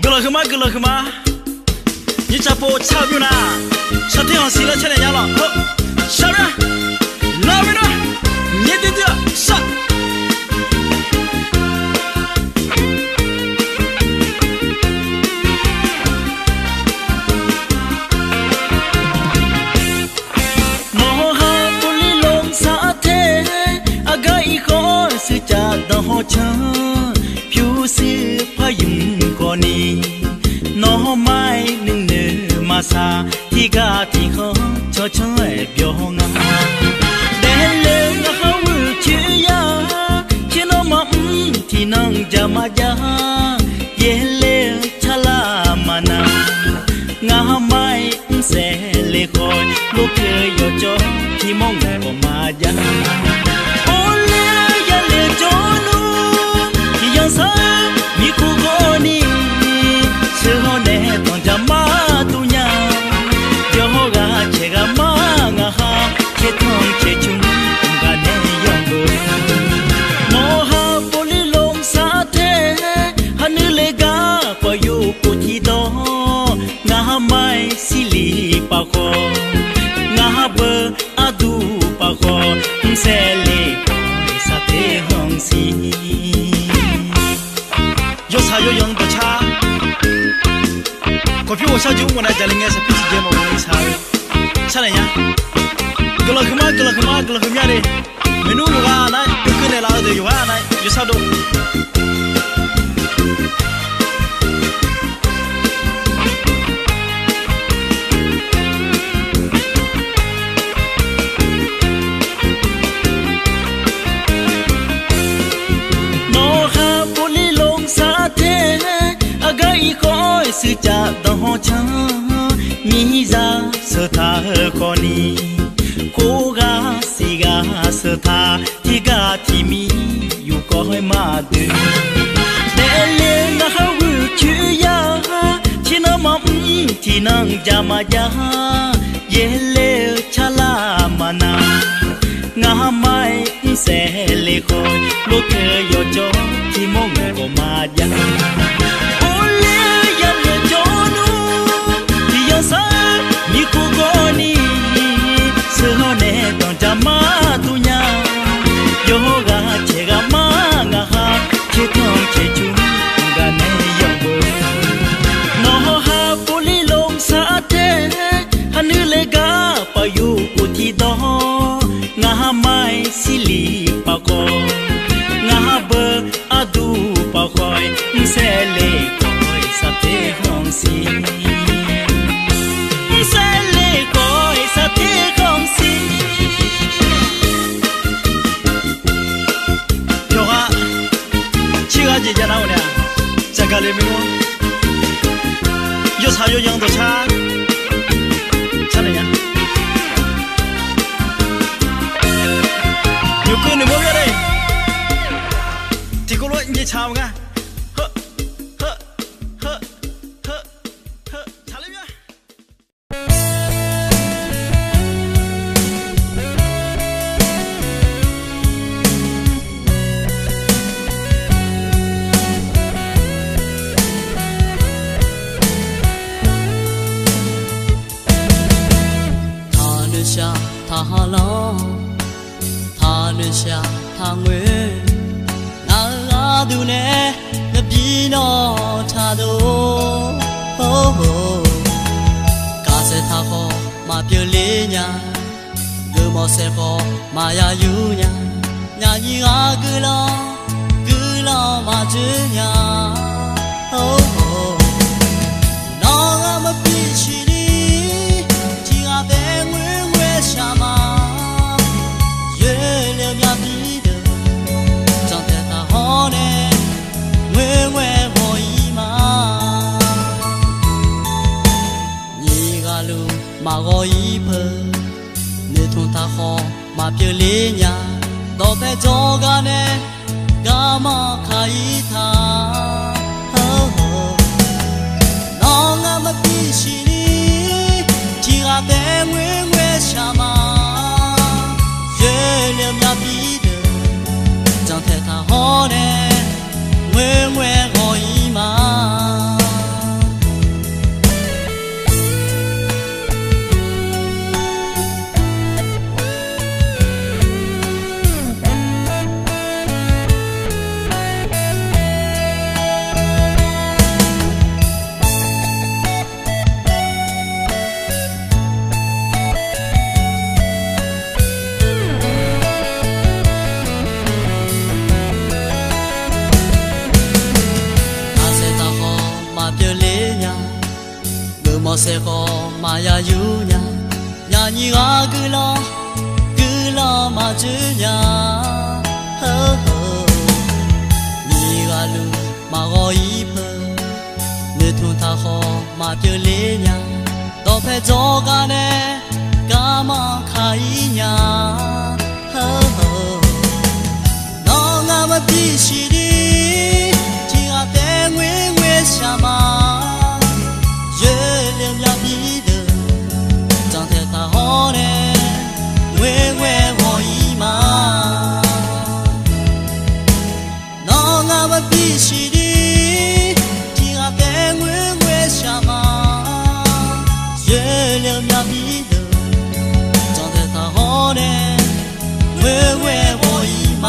了可嘛，你这不差不呢？啥地方洗了钱了？好，啥人？哪位呢？你弟弟啥？我哈不离龙沙天，阿个一个是家的好强，就是怕用过你。nó mai nương nơ mà xa thì ga thì khó cho chơi biểu ngà để lên hao chữ ya khi nó mắm thì nang ja ma ja ye lên chala mana ngà mai sẽ lê khôi lúc chơi yo cho thì mong có ma ja ô lê ya lê cho nu thì yang sa mi ku go ni sơ nè toàn cha ma tu nhà cho họ gà che gà ma ngà ha che thong che chung gà nè yong bơ mo ha boli long sa the han le ga pa yu ko thi do ngà mai sili pa kho ngà bơ adu pa kho se le sa the hong si yo sa yo yong to cha có phiếu sao chúng mình đã trả lời nghe sẽ biết gì mà mình sao sao này nhá cái là khăm nhá đi menu yoga này cái này là từ yoga này như sao đâu nó ha boli long sa thế agai khói sự cha đó cha mi ra sơ tha con đi cố ga si ga sơ tha thì ga thì mi yêu coi mà được để lên na hao chữ ya chỉ nó mắm thì nang ja ma ja ye le chala mana ngà mai sẽ lê khôi lúc chơi yo cho thì mong có ma ja mi ku go ni sơ nè toàn cha ma tu nhà yo ga che ga ma nga ha che thong che chung ga nè yong bơ no ha poli long sa the han le ga pa yu ku thi do nga mai sili pa ko nga bơ adu pa khoi se le koi sa the hong si sẽ lê coi sa thế không xin yo ha chiga ji ja nào nè cha ka le mi mo yo sa yo yang do cha cha này nhá yo cứ nửa mỗi đây thì có lỗi như chào nga tha lo tha le sha tha ngwe na du ne na bi no tha do ho ho ka se tha ho ma pye le nya lu mo se ho ma ya yu nya nya ni ga gu la ma je nya ho ho no ga ma pi chi ni ji ga be ngwe cha ma ye le mya bi de trong thế ta ho ne ngwe ngwe ho yi ma ni ga lu ma go yi phe ne thon ta ho ma pye le nya do phe jo ga ne ga ma kha yi tha ho ho no nga ma pi shi ni ji ga be ngwe cha ma ye le mya bi de trong thế ta ho ne ngwe ngwe go yi ma 莫说好嘛呀有呀，呀你啊个啦嘛这呀，你个路嘛我一碰，你同他好嘛别来呀，到陪做个呢，干嘛开呀？那俺们必须的，听啊别为什么？月亮呀比的，长得大好呢，为我一嘛。那俺们必须的，听啊别为什么？月亮呀比的，长得大好呢，为我一嘛。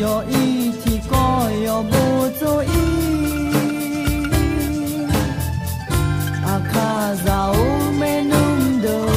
よ若一体过又不足以阿卡扎乌梅努多。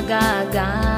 Gaga